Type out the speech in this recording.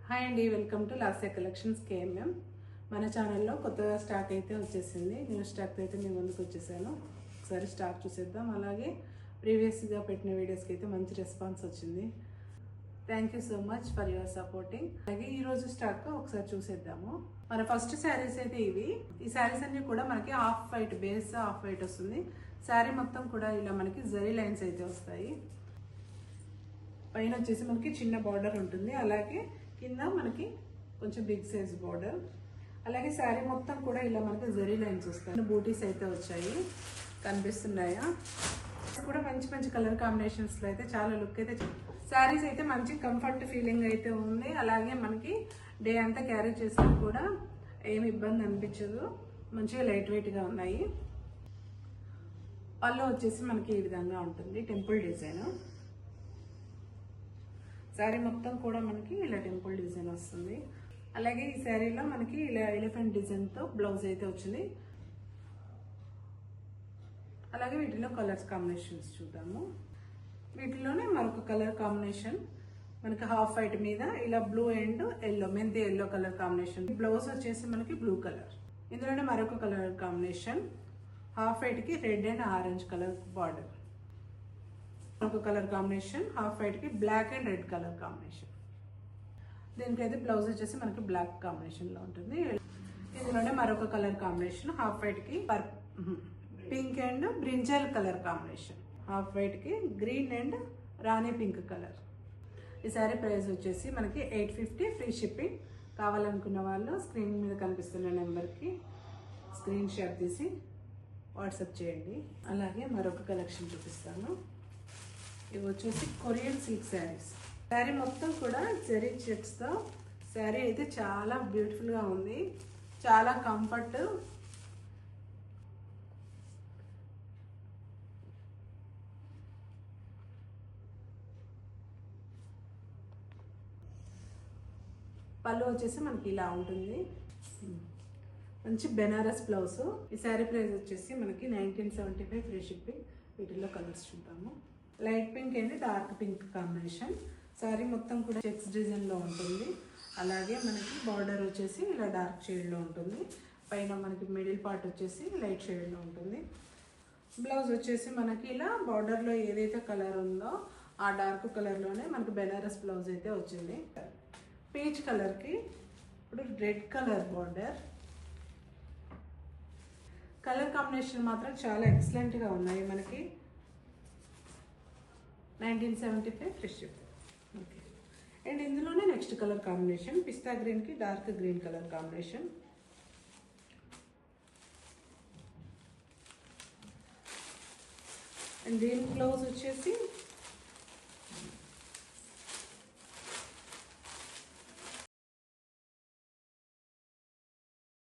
Hi అండి, welcome to Lasya collections KMM. మన ఛానల్లో కొత్తగా స్టాక్ అయితే వచ్చేసింది. న్యూ స్టాక్ అయితే మీ ముందుకు వచ్చేసాను. ఒకసారి స్టాక్ చూసేద్దాం. అలాగే ప్రీవియస్గా పెట్టిన వీడియోస్కి అయితే మంచి రెస్పాన్స్ వచ్చింది. Thank you so much for your supporting. అలాగే ఈరోజు స్టాక్ ఒకసారి చూసేద్దాము. మన ఫస్ట్ శారీస్ అయితే ఇవి. ఈ శారీస్ అన్ని కూడా మనకి half white base, half white వస్తుంది. శారీ మొత్తం కూడా ఇలా మనకి జరీ లైన్స్ అయితే వస్తాయి. పైన వచ్చేసి మనకి చిన్న బార్డర్ ఉంటుంది, అలాగే కింద మనకి కొంచెం బిగ్ సైజ్ బార్డర్, అలాగే శారీ మొత్తం కూడా ఇలా మనకి జరీ లైన్స్ వస్తాయి. బూటీస్ అయితే వచ్చాయి, కనిపిస్తున్నాయా? కూడా మంచి మంచి కలర్ కాంబినేషన్స్లో అయితే చాలా లుక్ అయితే శారీస్ అయితే మంచి కంఫర్ట్ ఫీలింగ్ అయితే ఉంది. అలాగే మనకి డే అంతా క్యారీ చేసినా కూడా ఏమి ఇబ్బంది అనిపించదు. మంచిగా లైట్ వెయిట్గా ఉన్నాయి. పళ్ళు వచ్చేసి మనకి ఈ విధంగా ఉంటుంది, టెంపుల్ డిజైన్. శారీ మొత్తం కూడా మనకి ఇలా టెంపుల్ డిజైన్ వస్తుంది. అలాగే ఈ శారీలో మనకి ఇలా ఎలిఫెంట్ డిజైన్తో బ్లౌజ్ అయితే వచ్చింది. అలాగే వీటిలో కలర్స్ కాంబినేషన్స్ చూద్దాము. వీటిలోనే మరొక కలర్ కాంబినేషన్ మనకి హాఫ్ వైట్ మీద ఇలా బ్లూ అండ్ ఎల్లో, మెంతి ఎల్లో కలర్ కాంబినేషన్. బ్లౌజ్ వచ్చేసి మనకి బ్లూ కలర్. ఇందులోనే మరొక కలర్ కాంబినేషన్ హాఫ్ వైట్కి red and orange colour border. ఒక కలర్ కాంబినేషన్ హాఫ్ వైట్ కి black and red colour combination. దీనికైతే బ్లౌజ్ వచ్చేసి మనకి బ్లాక్ కాంబినేషన్ లో ఉంటుంది. ఇందులోనే మరొక కలర్ కాంబినేషన్ హాఫ్ వైట్ కి pink and brinjal colour combination. Half white కి green and Rani pink colour. ఈ సారీ ప్రైస్ వచ్చేసి మనకి 850 ఫ్రీ షిప్పింగ్. కావాలనుకున్న వాళ్ళు స్క్రీన్ మీద కనిపిస్తున్న నెంబర్కి స్క్రీన్ షాట్ తీసి వాట్సాప్ చేయండి. అలాగే మరొక కలెక్షన్ చూపిస్తాను. ఇవి వచ్చేసి కొరియన్ సిల్క్ శారీస్. శారీ మొత్తం కూడా జరీ చెక్స్తో శారీ అయితే చాలా బ్యూటిఫుల్గా ఉంది, చాలా కంఫర్ట్. పళ్ళు వచ్చేసి మనకి ఇలా ఉంటుంది, మంచి బెనారస్ బ్లౌజ్. ఈ శారీ ప్రైస్ వచ్చేసి మనకి 1975 ఫ్రీ షిప్పింగ్. వీటిల్లో కలర్స్ చూద్దాము. Light pink and dark pink combination. Sari మొత్తం కూడా చెక్స్ డిజైన్లో ఉంటుంది. అలాగే మనకి బార్డర్ వచ్చేసి ఇలా డార్క్ షేడ్లో ఉంటుంది. పైన మనకి మిడిల్ పార్ట్ వచ్చేసి లైట్ షేడ్లో ఉంటుంది. బ్లౌజ్ వచ్చేసి మనకి ఇలా బార్డర్లో ఏదైతే కలర్ ఉందో ఆ డార్క్ కలర్లోనే మనకి బెనారస్ బ్లౌజ్ అయితే వచ్చింది. పీచ్ కలర్కి ఇప్పుడు red colour border. Colour combination మాత్రం చాలా ఎక్సలెంట్గా ఉన్నాయి. మనకి 1975 ఫ్రీ షిప్పింగ్. ఓకే. అండ్ ఇందులోనే నెక్స్ట్ కలర్ కాంబినేషన్ పిస్తా గ్రీన్కి dark green colour combination. And దీని బ్లౌజ్ వచ్చేసి